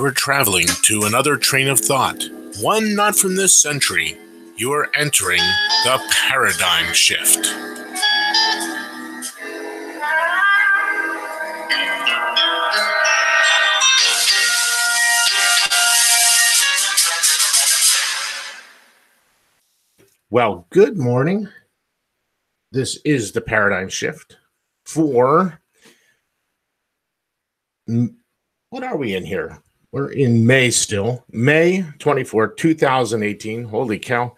You are traveling to another train of thought, one not from this century. You are entering the paradigm shift. Well, good morning. This is the paradigm shift for, what are we in here? We're in May still, May 24th, 2018. Holy cow.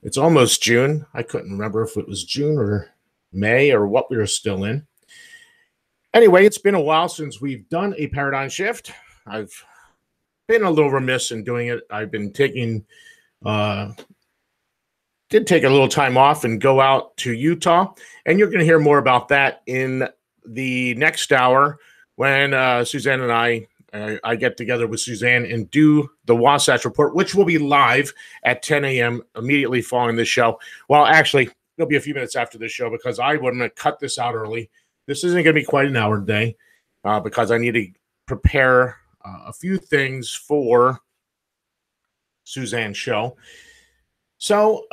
It's almost June. I couldn't remember if it was June or May or what we were still in. Anyway, it's been a while since we've done a paradigm shift. I've been a little remiss in doing it. I've been taking, did take a little time off and go out to Utah. And you're going to hear more about that in the next hour when Suzanne and I get together with Suzanne and do the Wasatch Report, which will be live at 10 a.m. immediately following this show. Well, actually, it'll be a few minutes after this show because I want to cut this out early. This isn't going to be quite an hour today because I need to prepare a few things for Suzanne's show. So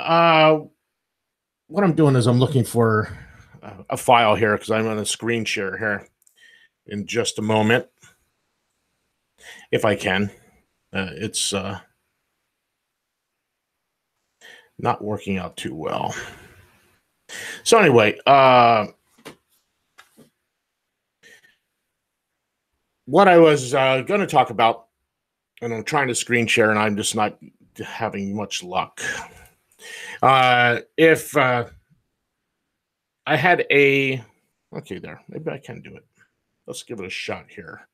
what I'm doing is I'm looking for a file here because I'm on a screen share here in just a moment. If I can. It's not working out too well. So anyway, what I was going to talk about, and I'm trying to screen share, and I'm just not having much luck. If I had a... Okay, there. Maybe I can do it. Let's give it a shot here.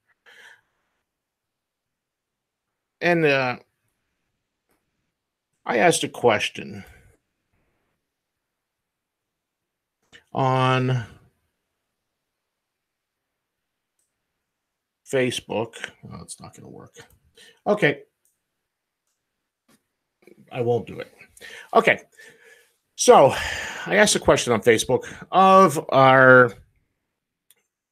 And I asked a question on Facebook. Oh, it's not going to work. Okay. I won't do it. Okay. So I asked a question on Facebook of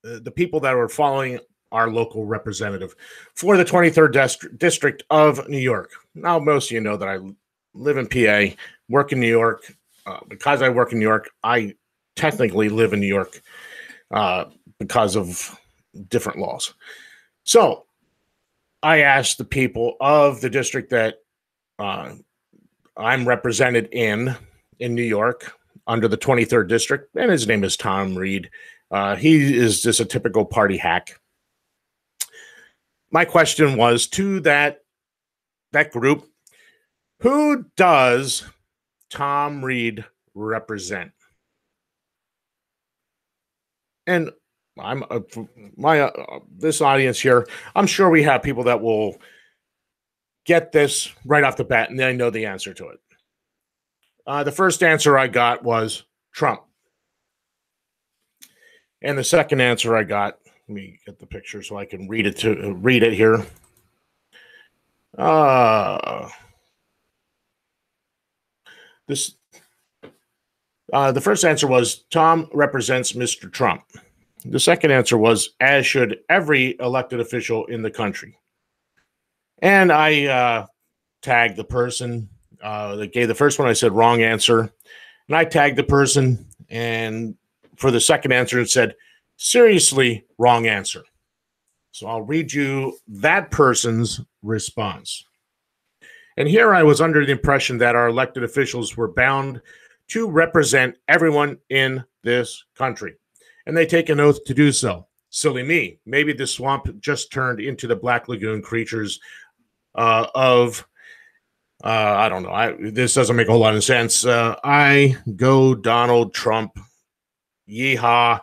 the people that were following our local representative for the 23rd District of New York. Now, most of you know that I live in PA, work in New York. Because I work in New York, I technically live in New York because of different laws. So I asked the people of the district that I'm represented in New York under the 23rd District, and his name is Tom Reed. He is just a typical party hack. My question was to that group, who does Tom Reed represent? And I'm this audience here, I'm sure we have people that will get this right off the bat and they know the answer to it. The first answer I got was Trump. And the second answer I got, let me get the picture so I can read it here. The first answer was Tom represents Mr. Trump. The second answer was, as should every elected official in the country. And I tagged the person that gave the first one. I said wrong answer. And I tagged the person, and for the second answer, it said, seriously, wrong answer. So I'll read you that person's response. And here I was under the impression that our elected officials were bound to represent everyone in this country. And they take an oath to do so. Silly me. Maybe the swamp just turned into the Black Lagoon creatures of, I don't know. This doesn't make a whole lot of sense. I go Donald Trump. Yeehaw.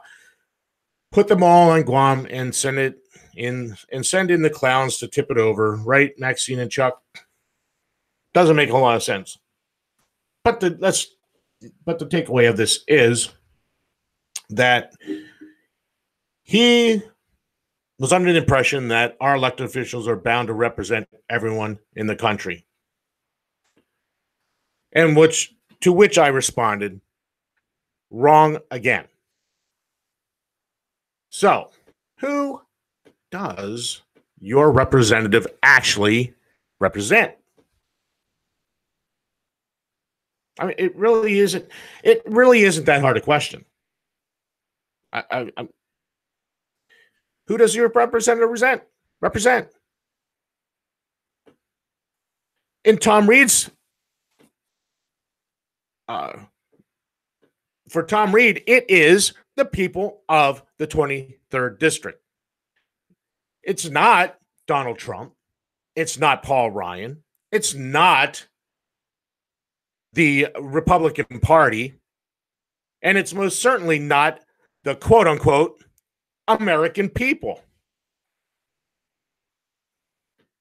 Put them all on Guam and send in the clowns to tip it over, right, Maxine and Chuck? Doesn't make a whole lot of sense. But the takeaway of this is that he was under the impression that our elected officials are bound to represent everyone in the country. And to which I responded, wrong again. So, who does your representative actually represent? I mean, it really isn't that hard a question. Who does your representative represent? In Tom Reed's, for Tom Reed, it is the people of the 23rd District. It's not Donald Trump. It's not Paul Ryan. It's not the Republican Party. And it's most certainly not the quote unquote American people.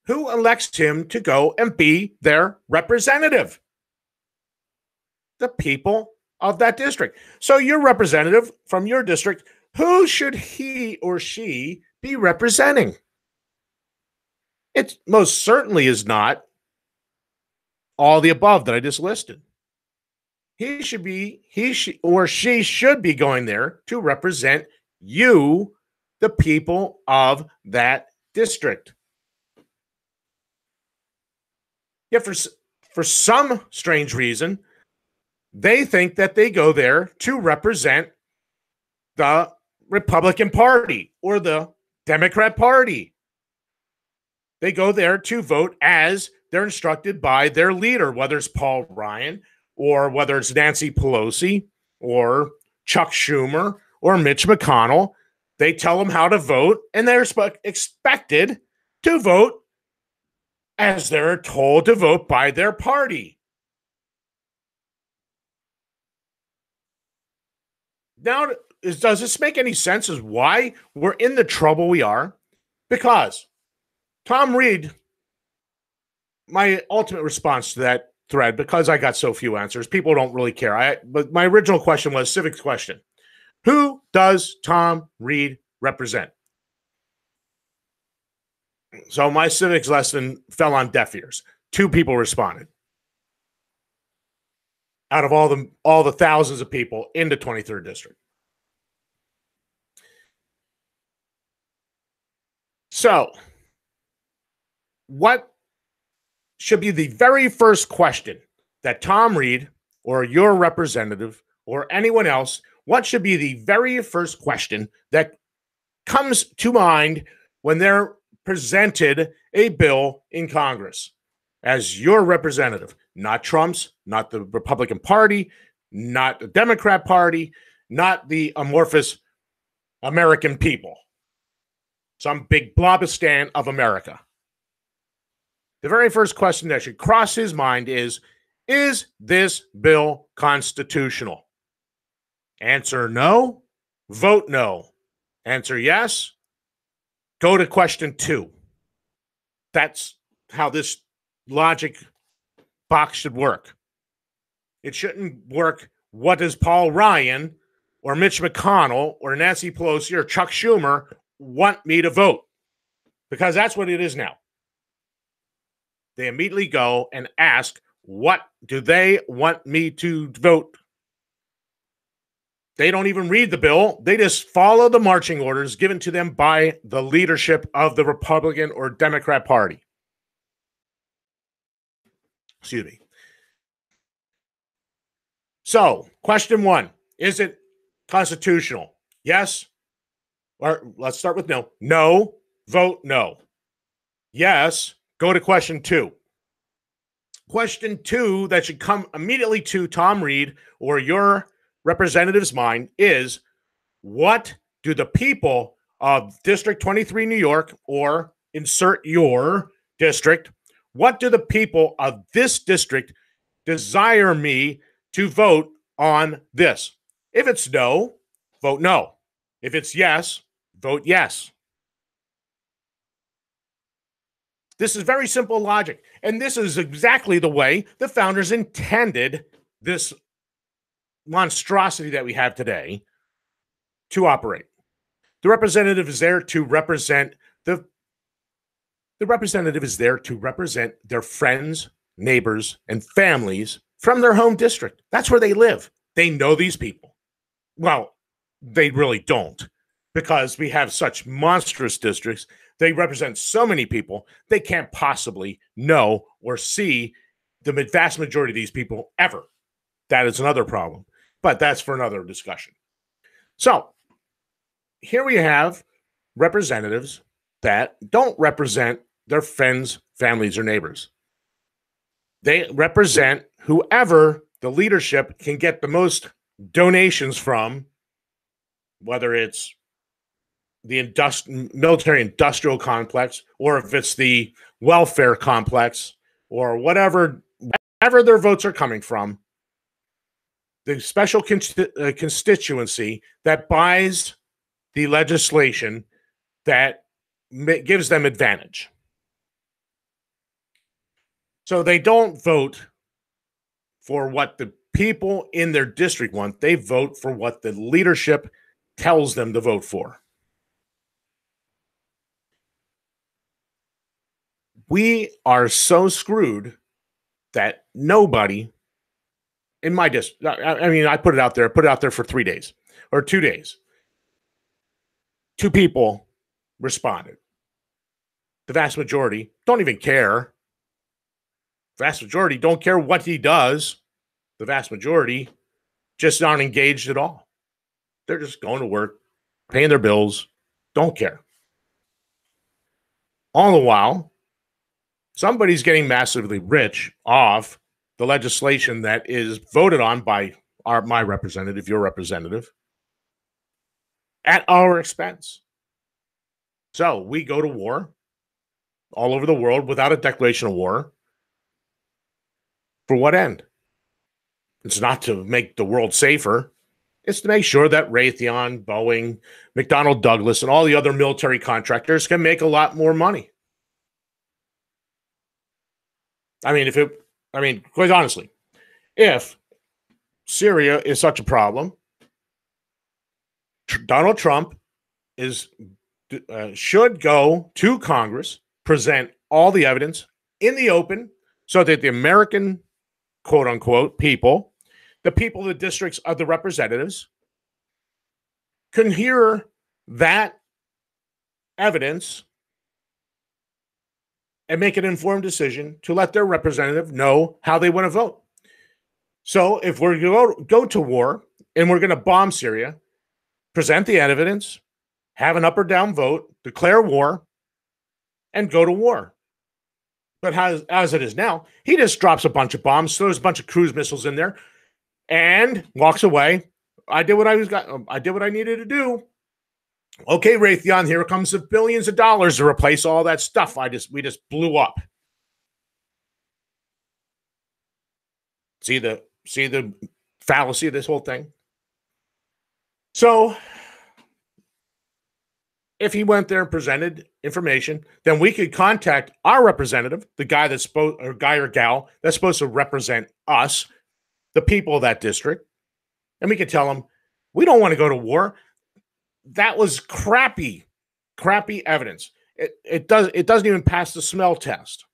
Who elects him to go and be their representative? The people of that district. So your representative from your district, who should he or she be representing? It most certainly is not all the above that I just listed. He or she should be going there to represent you, the people of that district. Yet for some strange reason, they think that they go there to represent the Republican Party or the Democrat Party. They go there to vote as they're instructed by their leader, whether it's Paul Ryan or whether it's Nancy Pelosi or Chuck Schumer or Mitch McConnell. They tell them how to vote, and they're expected to vote as they're told to vote by their party. Now, does this make any sense as why we're in the trouble we are? Because Tom Reed, my ultimate response to that thread, because I got so few answers, people don't really care. But my original question was civics question. Who does Tom Reed represent? So my civics lesson fell on deaf ears. 2 people responded out of all the thousands of people in the 23rd District. So, what should be the very first question that Tom Reed or your representative or anyone else, what should be the very first question that comes to mind when they're presented a bill in Congress as your representative? Not Trump's, not the Republican Party, not the Democrat Party, not the amorphous American people. Some big blobistan of America. The very first question that should cross his mind is this bill constitutional? Answer no, vote no. Answer yes, go to question 2. That's how this logic box should work. It shouldn't work, what does Paul Ryan or Mitch McConnell or Nancy Pelosi or Chuck Schumer want me to vote? Because that's what it is now. They immediately go and ask, what do they want me to vote? They don't even read the bill. They just follow the marching orders given to them by the leadership of the Republican or Democrat Party. Excuse me. So, question 1, is it constitutional? Yes. Or let's start with no. No, vote no. Yes, go to question 2. Question 2 that should come immediately to Tom Reed or your representative's mind is, what do the people of District 23 New York, or insert your district, what do the people of this district desire me to vote on this? If it's no, vote no. If it's yes, vote yes. This is very simple logic. And this is exactly the way the founders intended this monstrosity that we have today to operate. The representative is there to represent the representative is there to represent their friends, neighbors, and families from their home district. That's where they live. They know these people. Well, they really don't, because we have such monstrous districts They represent so many people, they can't possibly know or see the vast majority of these people ever. That is another problem, but that's for another discussion. So here we have representatives that don't represent their friends, families, or neighbors. They represent whoever the leadership can get the most donations from, whether it's the military industrial complex, or if it's the welfare complex, or whatever their votes are coming from. The special constituency that buys the legislation that gives them advantage. So they don't vote for what the people in their district want. They vote for what the leadership tells them to vote for. We are so screwed that nobody in my district, I mean, I put it out there for 3 days or 2 days. 2 people responded. The vast majority don't even care. The vast majority don't care what he does. The vast majority just aren't engaged at all. They're just going to work, paying their bills, don't care. All the while, somebody's getting massively rich off the legislation that is voted on by my representative, your representative, at our expense. So we go to war all over the world without a declaration of war. For what end? It's not to make the world safer. It's to make sure that Raytheon, Boeing, McDonnell Douglas, and all the other military contractors can make a lot more money. Quite honestly, if Syria is such a problem, Donald Trump should go to Congress, present all the evidence in the open so that the American, quote unquote, people, the people of the districts of the representatives, can hear that evidence and make an informed decision to let their representative know how they want to vote. So if we're going to go to war and we're going to bomb Syria, present the evidence, have an up or down vote, declare war, and go to war. But as it is now, he just drops a bunch of bombs, throws a bunch of cruise missiles in there, and walks away. I did what I needed to do. Okay, Raytheon, here comes the billions of dollars to replace all that stuff we just blew up. See the fallacy of this whole thing? So if he went there and presented information, then we could contact our representative, the guy or gal that's supposed to represent us, the people of that district, and we could tell them, we don't want to go to war. That was crappy evidence. It doesn't even pass the smell test.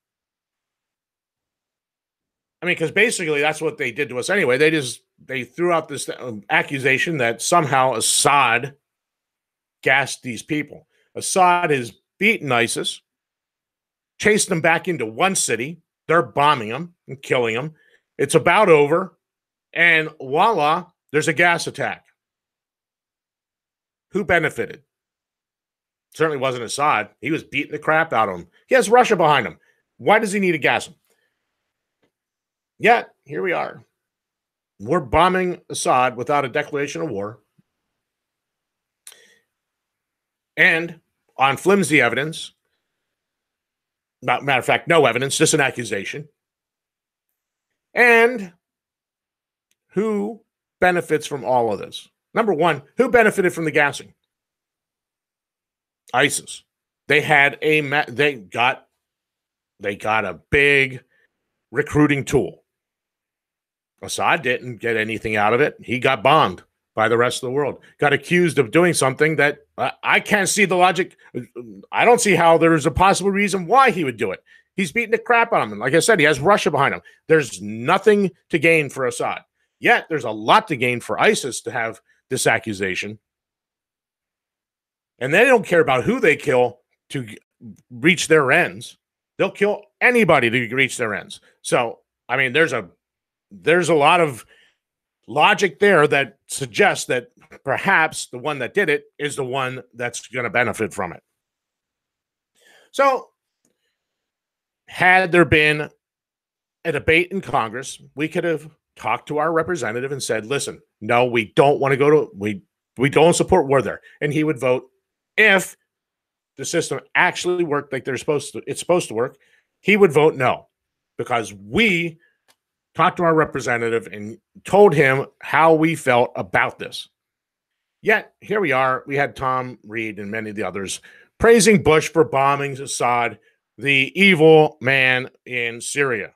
I mean, because basically that's what they did to us anyway. They threw out this accusation that somehow Assad gassed these people. Assad has beaten ISIS, chased them back into one city. They're bombing them and killing them. It's about over, and voila, there's a gas attack. Who benefited? Certainly wasn't Assad. He was beating the crap out of him. He has Russia behind him. Why does he need to gas him? Yet, here we are. We're bombing Assad without a declaration of war. And on flimsy evidence, matter of fact, no evidence, just an accusation. And who benefits from all of this? Number one, who benefited from the gassing? ISIS. They got a big recruiting tool. Assad didn't get anything out of it. He got bombed by the rest of the world. Got accused of doing something that I can't see the logic. I don't see how there's a possible reason why he would do it. He's beating the crap out of him. And like I said, he has Russia behind him. There's nothing to gain for Assad. Yet there's a lot to gain for ISIS to have this accusation. And they don't care about who they kill to reach their ends. They'll kill anybody to reach their ends. So, I mean, there's a lot of logic there that suggests that perhaps the one that did it is the one that's going to benefit from it. So, had there been a debate in Congress, we could have talked to our representative and said, listen, no, we don't want to go to, we don't support war there. And he would vote if the system actually worked like it's supposed to work. He would vote no, because we talked to our representative and told him how we felt about this. Yet here we are. We had Tom Reed and many of the others praising Bush for bombing Assad, the evil man in Syria.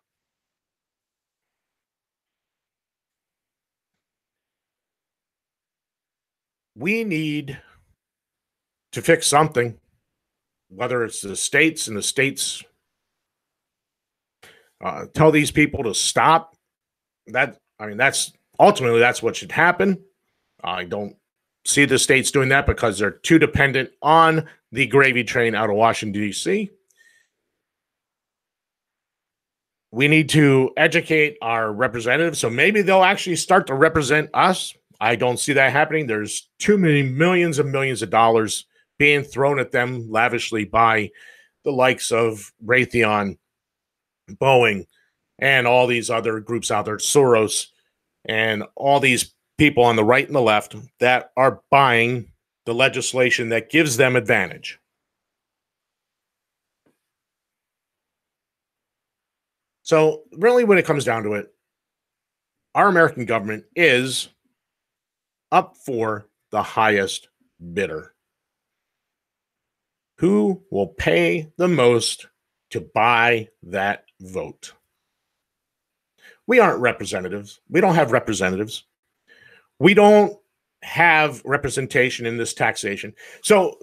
We need to fix something, whether it's the states and the states tell these people to stop. That's ultimately what should happen. I don't see the states doing that because they're too dependent on the gravy train out of Washington, D.C. We need to educate our representatives, so maybe they'll actually start to represent us. I don't see that happening. There's too many millions and millions of dollars being thrown at them lavishly by the likes of Raytheon, Boeing, and all these other groups out there, Soros, and all these people on the right and the left that are buying the legislation that gives them advantage. So really, when it comes down to it, our American government is up for the highest bidder. Who will pay the most to buy that vote? We aren't representatives. We don't have representatives. We don't have representation in this taxation. So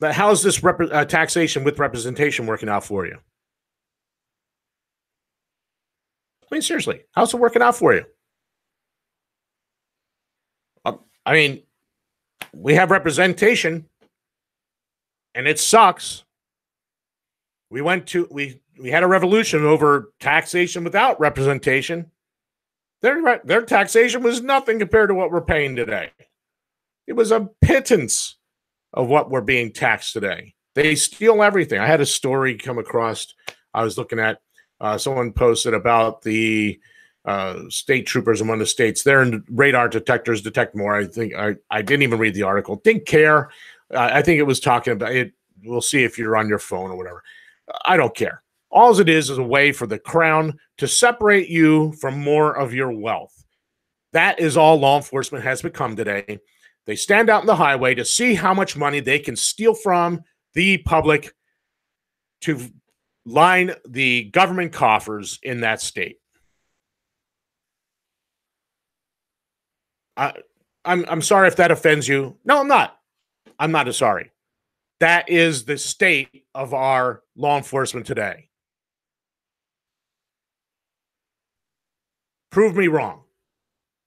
how's this taxation with representation working out for you? I mean, seriously, how's it working out for you? I mean, we have representation, and it sucks. We had a revolution over taxation without representation. Their taxation was nothing compared to what we're paying today. It was a pittance of what we're being taxed today. They steal everything. I had a story come across. I was looking at someone posted about the state troopers in one of the states. Their radar detectors detect more. I think I didn't even read the article. Didn't care. I think it was talking about it. We'll see if you're on your phone or whatever. I don't care. All it is a way for the crown to separate you from more of your wealth. That is all law enforcement has become today. They stand out in the highway to see how much money they can steal from the public to line the government coffers in that state. I'm sorry if that offends you. No, I'm not. I'm not sorry. That is the state of our law enforcement today. Prove me wrong.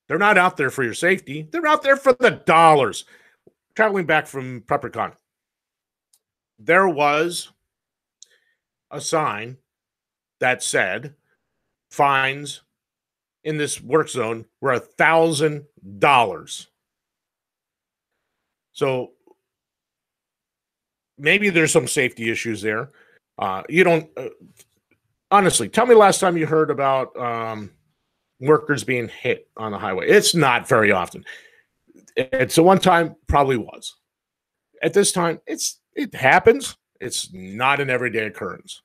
They're not out there for your safety. They're out there for the dollars. Traveling back from Peppercon, there was a sign that said fines in this work zone were $1,000. So maybe there's some safety issues there. You don't honestly tell me the last time you heard about workers being hit on the highway. It's not very often. It's a one time, probably was. At this time, it happens. It's not an everyday occurrence.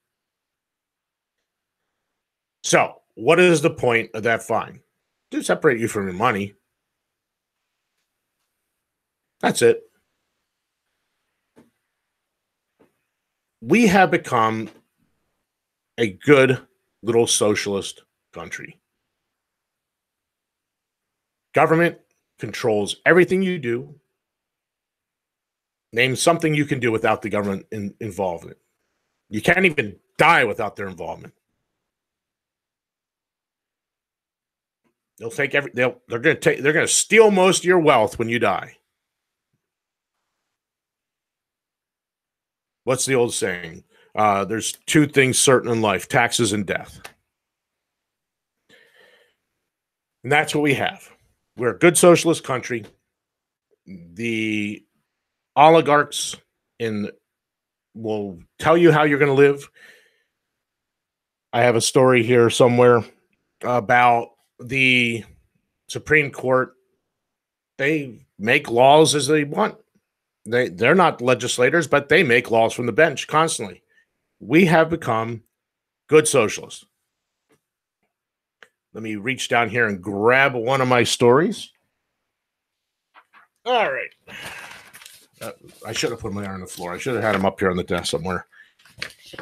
So, what is the point of that fine? To separate you from your money. That's it. We have become a good little socialist country. Government controls everything you do. Name something you can do without the government involvement. You can't even die without their involvement. They'll take they're going to steal most of your wealth when you die. What's the old saying? There's two things certain in life: taxes and death. And that's what we have. We're a good socialist country. The oligarchs will tell you how you're going to live. I have a story here somewhere about the Supreme Court. They make laws as they want. They're not legislators, but they make laws from the bench constantly. We have become good socialists. Let me reach down here and grab one of my stories. All right. I should have put my arm on the floor. I should have had them up here on the desk somewhere.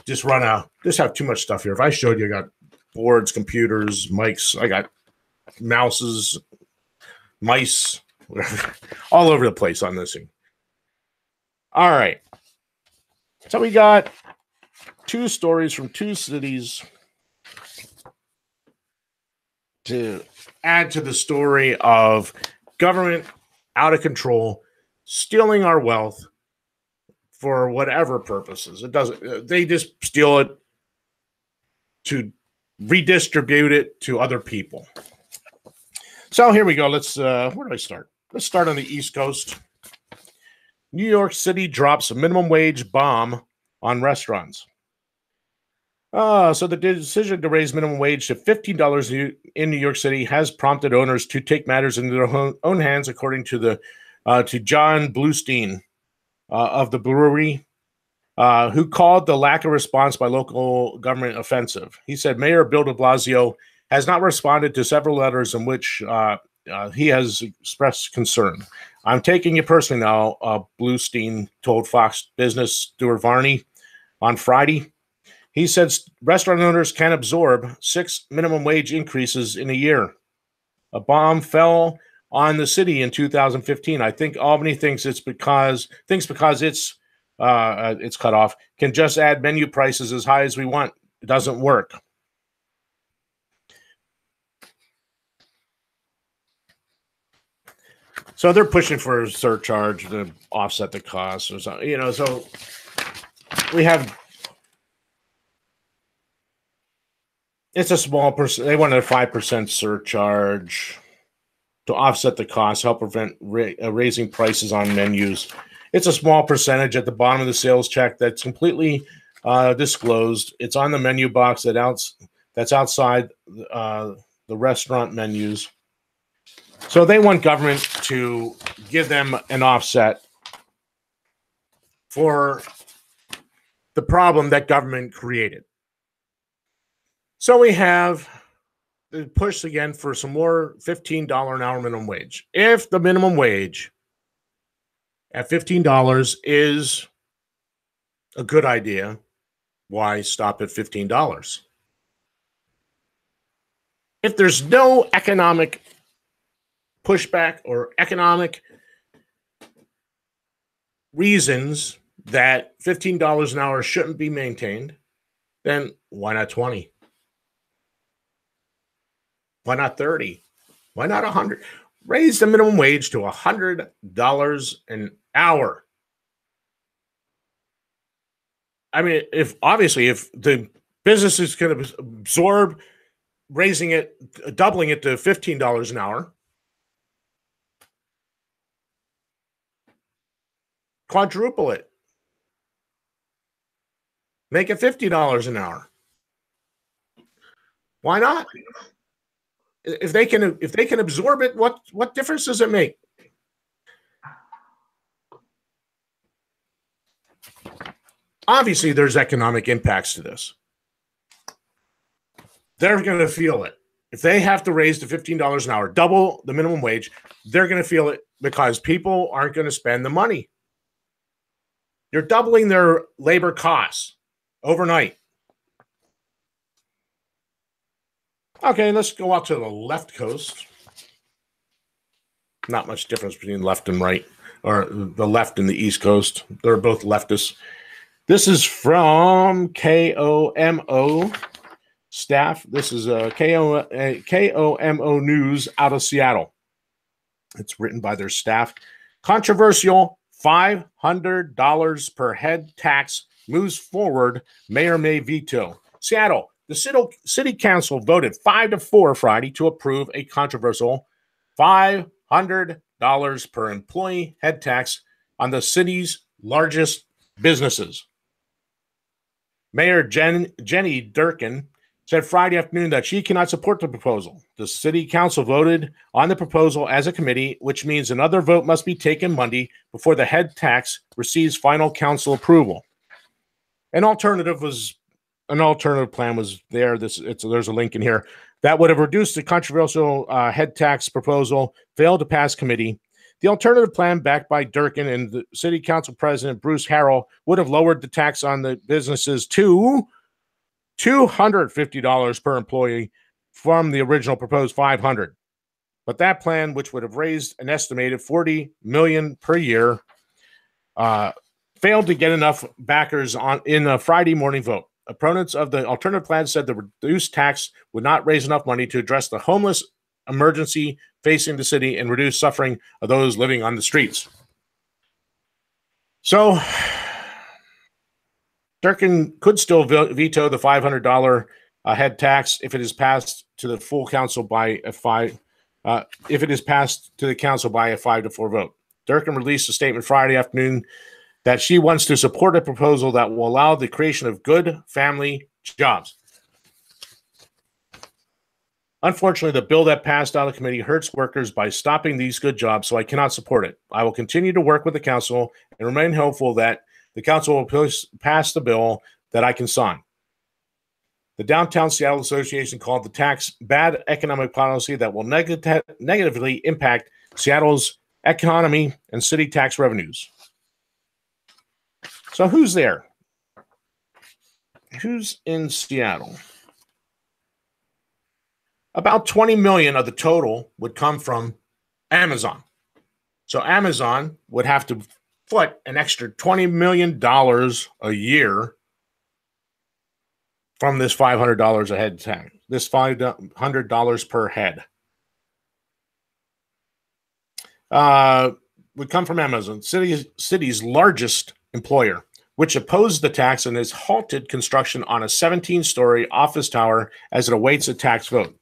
Just have too much stuff here. If I showed you, I got boards, computers, mics. I got mouses, mice, all over the place on this thing. All right. So we got two stories from two cities to add to the story of government out of control, stealing our wealth for whatever purposes. They just steal it to redistribute it to other people. So here we go. Where do I start? Let's start on the East Coast. New York City drops a minimum wage bomb on restaurants. So the decision to raise minimum wage to $15 in New York City has prompted owners to take matters into their own hands, according to John Bluestein of the brewery, who called the lack of response by local government offensive. He said Mayor Bill de Blasio has not responded to several letters in which he has expressed concern. I'm taking it personally now, Bluestein told Fox Business Stuart Varney on Friday. He said restaurant owners can absorb 6 minimum wage increases in a year. A bomb fell on the city in 2015. I think Albany thinks because it's cut off, can just add menu prices as high as we want. It doesn't work. So they're pushing for a surcharge to offset the costs or something, so we have. It's a small percent. They wanted a 5% surcharge to offset the cost, help prevent raising prices on menus. It's a small percentage at the bottom of the sales check that's completely disclosed. It's on the menu box that's outside the restaurant menus. So they want government to give them an offset for the problem that government created. So we have the push again for some more $15 an hour minimum wage. If the minimum wage at $15 is a good idea, why stop at $15? If there's no economic pushback or economic reasons that $15 an hour shouldn't be maintained, then why not 20? Why not 30? Why not 100? Raise the minimum wage to $100 an hour. I mean, if the business is going to absorb doubling it to $15 an hour, quadruple it. Make it $50 an hour. Why not? If they can absorb it, what difference does it make? Obviously, there's economic impacts to this. They're going to feel it. If they have to raise to $15 an hour, double the minimum wage, they're going to feel it because people aren't going to spend the money. You're doubling their labor costs overnight. Okay, let's go out to the left coast. Not much difference between left and right, or the left and the East Coast. They're both leftists. This is from KOMO staff. This is KOMO News out of Seattle. It's written by their staff. Controversial $500 per head tax moves forward, mayor may veto. Seattle, the city council voted 5-4 Friday to approve a controversial $500 per employee head tax on the city's largest businesses. Mayor Jenny Durkin said Friday afternoon that she cannot support the proposal. The city council voted on the proposal as a committee, which means another vote must be taken Monday before the head tax receives final council approval. An alternative plan was there. There's a link in here that would have reduced the controversial head tax proposal, failed to pass committee. The alternative plan, backed by Durkin and the city council president Bruce Harrell, would have lowered the tax on the businesses to $250 per employee from the original proposed $500. But that plan, which would have raised an estimated $40 million per year, failed to get enough backers in a Friday morning vote. Opponents of the alternative plan said the reduced tax would not raise enough money to address the homeless emergency facing the city and reduce suffering of those living on the streets. So Durkin could still veto the $500 head tax if it is passed to the full council by a 5-4 vote. Durkin released a statement Friday afternoon that she wants to support a proposal that will allow the creation of good family jobs. Unfortunately, the bill that passed out of committee hurts workers by stopping these good jobs, so I cannot support it. I will continue to work with the council and remain hopeful that the council will pass the bill that I can sign. The Downtown Seattle Association called the tax bad economic policy that will negatively impact Seattle's economy and city tax revenues. So who's there? Who's in Seattle? About 20 million of the total would come from Amazon. So Amazon would have to foot an extra $20 million a year from this $500 a head tax, this $500 per head. Would come from Amazon, city's largest employer, which opposed the tax and has halted construction on a 17-story office tower as it awaits a tax vote.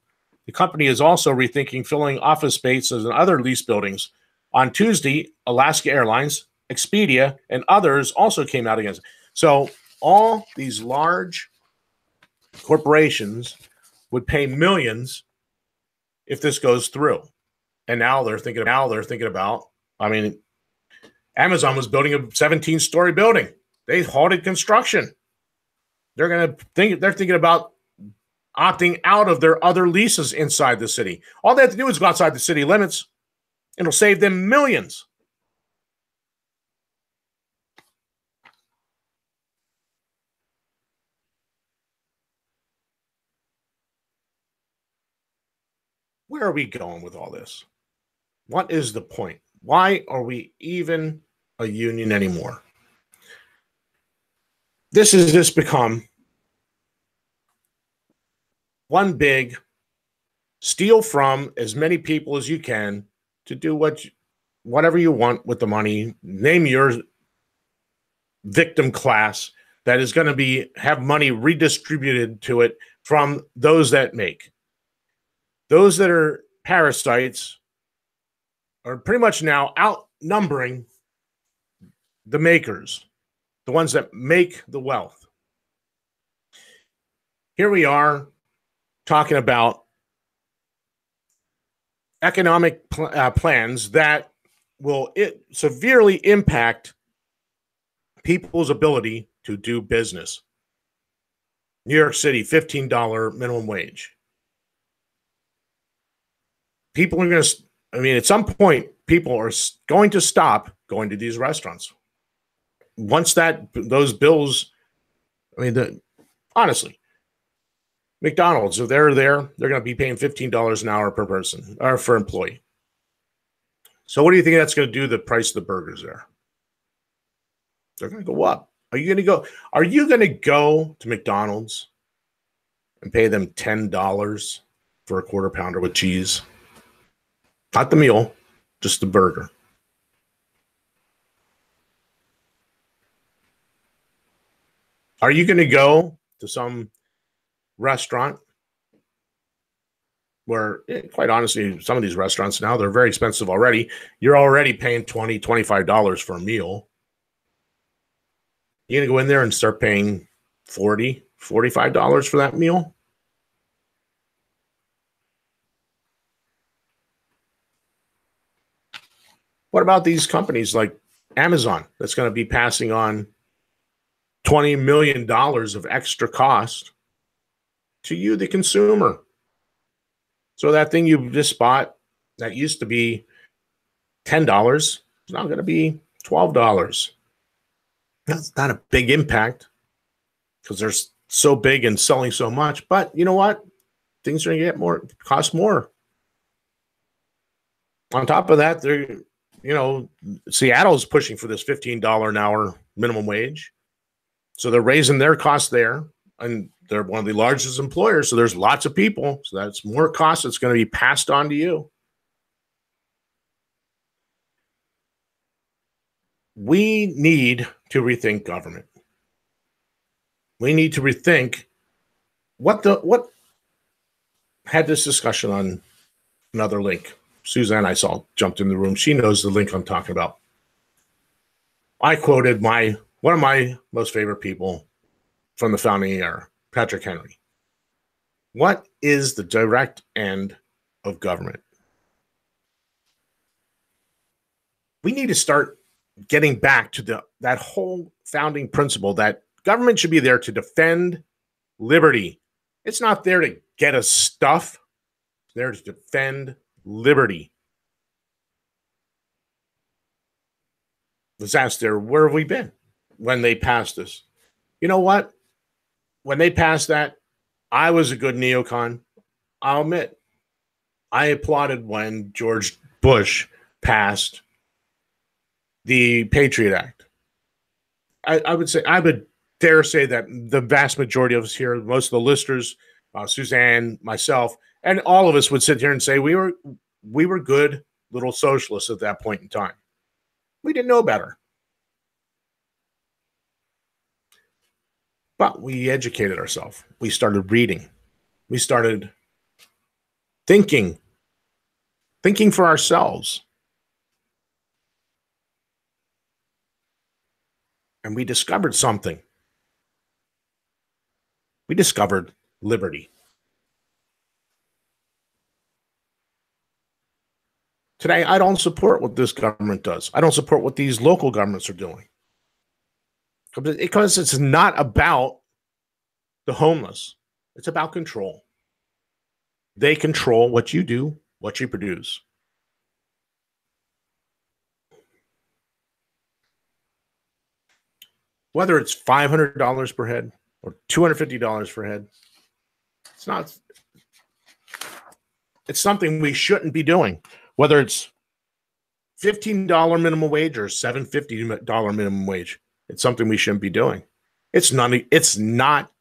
The company is also rethinking filling office spaces in other leased buildings. On Tuesday, Alaska Airlines, Expedia, and others also came out against it. So all these large corporations would pay millions if this goes through. And now they're thinking about, Amazon was building a 17-story building. They halted construction. They're thinking about opting out of their other leases inside the city. All they have to do is go outside the city limits. It'll save them millions. Where are we going with all this? What is the point? Why are we even a union anymore? This has just become one big steal from as many people as you can to do whatever you want with the money. Name your victim class that is going to have money redistributed to it from those that make. Those that are parasites are pretty much now outnumbering the makers, the ones that make the wealth. Here we are talking about economic plans that will severely impact people's ability to do business. New York City, $15 minimum wage. People are going to, at some point, people are going to stop going to these restaurants. Once those bills, honestly, McDonald's, if they're there, they're going to be paying $15 an hour per person or for employee. So what do you think that's going to do to the price of the burgers there? They're going to go up. Are you going to go to McDonald's and pay them $10 for a quarter pounder with cheese? Not the meal, just the burger. Are you going to go to some restaurant where, quite honestly, some of these restaurants now, they're very expensive already. You're already paying $20, $25 for a meal. You're going to go in there and start paying $40, $45 for that meal? What about these companies like Amazon that's going to be passing on $20 million of extra cost to you, the consumer? So that thing you just bought that used to be $10 is now going to be $12. That's not a big impact because they're so big and selling so much. But you know what? Things are going to get more, cost more. On top of that, Seattle's pushing for this $15 an hour minimum wage. So they're raising their costs there. And they're one of the largest employers. So there's lots of people. So that's more cost that's going to be passed on to you. We need to rethink government. We need to rethink what had this discussion on another link. Suzanne, I saw, jumped in the room. She knows the link I'm talking about. I quoted one of my most favorite people from the founding era, Patrick Henry. What is the direct end of government? We need to start getting back to that whole founding principle that government should be there to defend liberty. It's not there to get us stuff. It's there to defend liberty. Let's ask there, where have we been when they passed this? You know what? When they passed that, I was a good neocon. I'll admit, I applauded when George Bush passed the Patriot Act. I would dare say that the vast majority of us here, most of the listeners, Suzanne, myself, and all of us would sit here and say we were good little socialists at that point in time. We didn't know better. But we educated ourselves. We started reading. We started thinking for ourselves. And we discovered something. We discovered liberty. Today, I don't support what this government does. I don't support what these local governments are doing. Because it's not about the homeless. It's about control. They control what you do, what you produce. Whether it's $500 per head or $250 per head, it's something we shouldn't be doing. Whether it's $15 minimum wage or $7.50 minimum wage, it's something we shouldn't be doing. It's not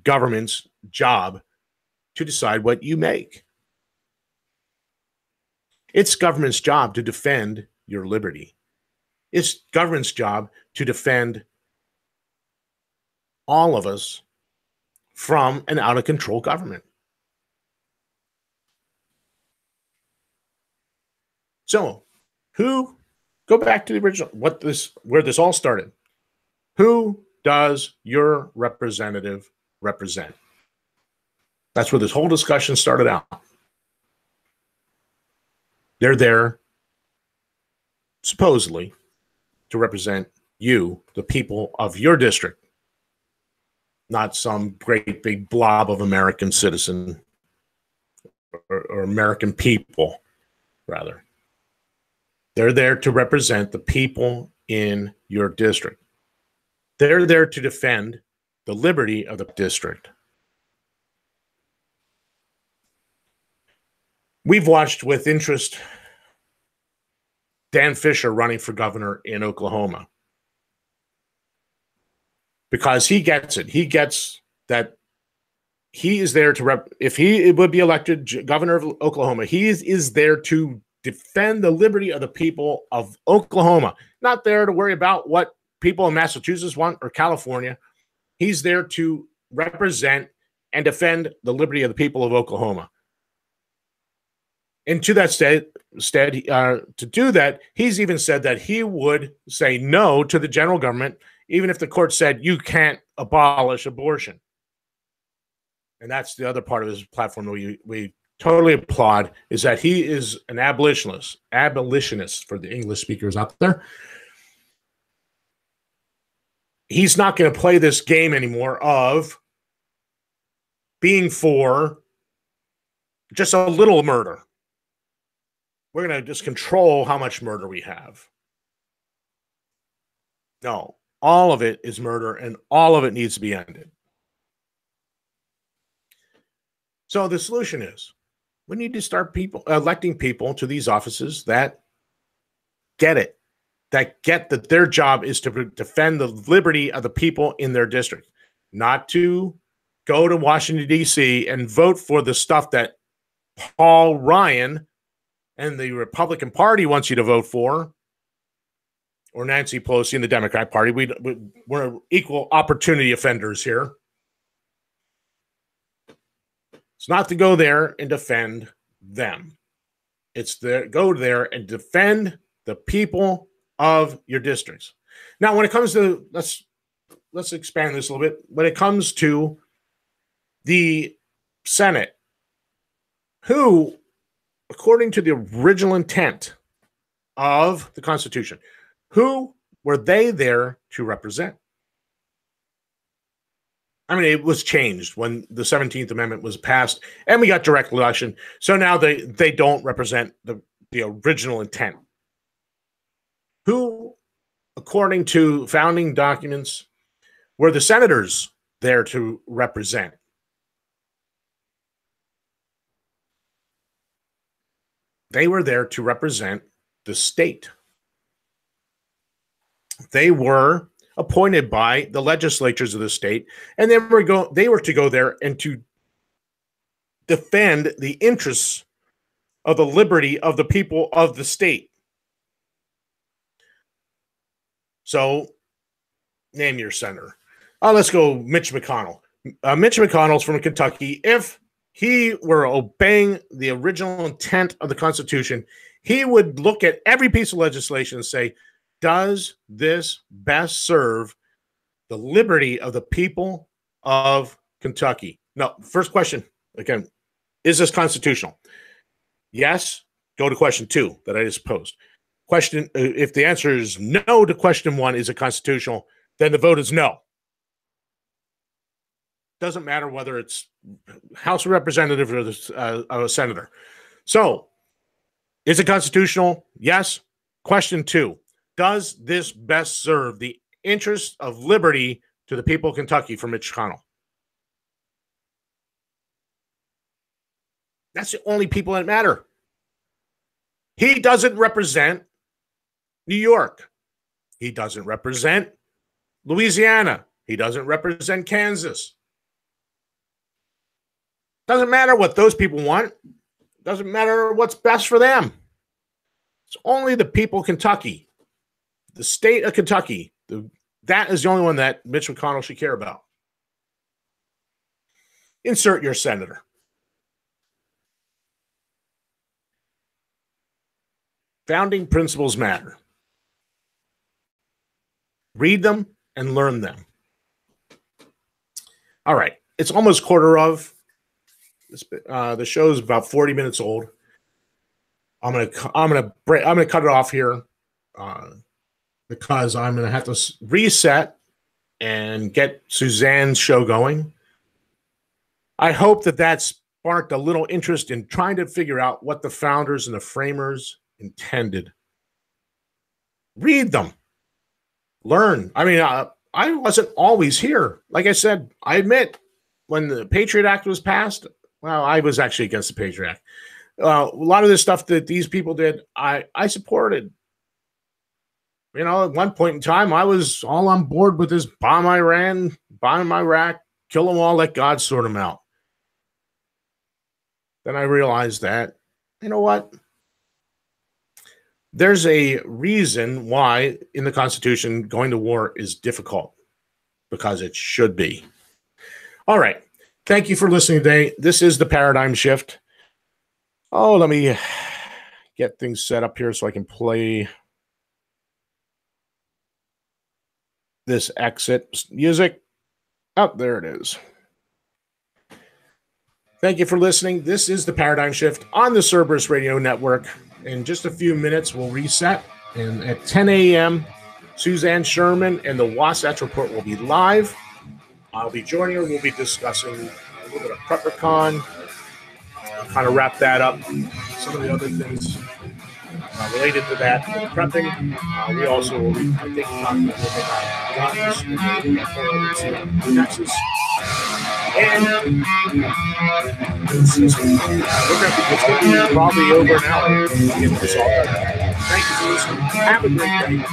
government's job to decide what you make. It's government's job to defend your liberty. It's government's job to defend all of us from an out-of-control government. So, go back to the original, where this all started. Who does your representative represent? That's where this whole discussion started out. They're there, supposedly, to represent you, the people of your district, not some great big blob of American citizen or American people, rather. They're there to represent the people in your district. They're there to defend the liberty of the district. We've watched with interest Dan Fisher running for governor in Oklahoma because he gets it. He gets that he is there to if he would be elected governor of Oklahoma, he is there to defend the liberty of the people of Oklahoma, not there to worry about what people in Massachusetts want or California. He's there to represent and defend the liberty of the people of Oklahoma. And to that to do that, he's even said that he would say no to the general government, even if the court said you can't abolish abortion. And that's the other part of his platform that we totally applaud, is that he is an abolitionist for the English speakers out there. He's not going to play this game anymore of being for just a little murder. We're going to just control how much murder we have. No, all of it is murder, and all of it needs to be ended. So the solution is we need to start electing people to these offices that get it, that get that their job is to defend the liberty of the people in their district, not to go to Washington, D.C. and vote for the stuff that Paul Ryan and the Republican Party wants you to vote for, or Nancy Pelosi and the Democrat Party. We're equal opportunity offenders here. It's not to go there and defend them. It's to go there and defend the people of your districts. Now, when it comes to, let's expand this a little bit. When it comes to the Senate, who, according to the original intent of the Constitution, who were they there to represent? I mean, it was changed when the 17th Amendment was passed and we got direct election. So now they don't represent the original intent. Who, according to founding documents, were the senators there to represent? They were there to represent the state. They were appointed by the legislatures of the state, and they were to go there and to defend the interests of the liberty of the people of the state. So, name your senator. Let's go Mitch McConnell. Mitch McConnell's from Kentucky. If he were obeying the original intent of the Constitution, he would look at every piece of legislation and say, does this best serve the liberty of the people of Kentucky? No, first question, again, is this constitutional? Yes, go to question 2 that I just posed. Question, if the answer is no to question 1, is it constitutional, then the vote is no. Doesn't matter whether it's House Representative or a senator. So, is it constitutional? Yes. Question 2. Does this best serve the interest of liberty to the people of Kentucky from Mitch McConnell? That's the only people that matter. He doesn't represent New York. He doesn't represent Louisiana. He doesn't represent Kansas. Doesn't matter what those people want. Doesn't matter what's best for them. It's only the people of Kentucky. The state of Kentucky, that is the only one that Mitch McConnell should care about. Insert your senator. Founding principles matter. Read them and learn them. All right, it's almost quarter of. The show is about 40 minutes old. I'm gonna cut it off here. Because I'm going to have to reset and get Suzanne's show going. I hope that sparked a little interest in trying to figure out what the founders and the framers intended. Read them. Learn. I mean, I wasn't always here. Like I said, I admit, when the Patriot Act was passed, well, I was actually against the Patriot Act. A lot of the stuff that these people did, I supported. You know, at one point in time, I was all on board with this bomb Iran, bomb Iraq, kill them all, let God sort them out. Then I realized that, you know what? There's a reason why in the Constitution going to war is difficult. because it should be. All right. Thank you for listening today. This is the Paradigm Shift. Oh, let me get things set up here so I can play this exit music. Oh, there it is. Thank you for listening. This is the Paradigm Shift on the Cerberus Radio Network. In just a few minutes, we'll reset. And at 10 a.m., Suzanne Sherman and the Wasatch Report will be live. I'll be joining her. We'll be discussing a little bit of PrepperCon. I'll kind of wrap that up. Some of the other things related to that, prepping. We also will be, I think, talking a little bit about guns, Nexus. And it's going to be probably over an hour to get this all done. Thank you for listening. Have a great day.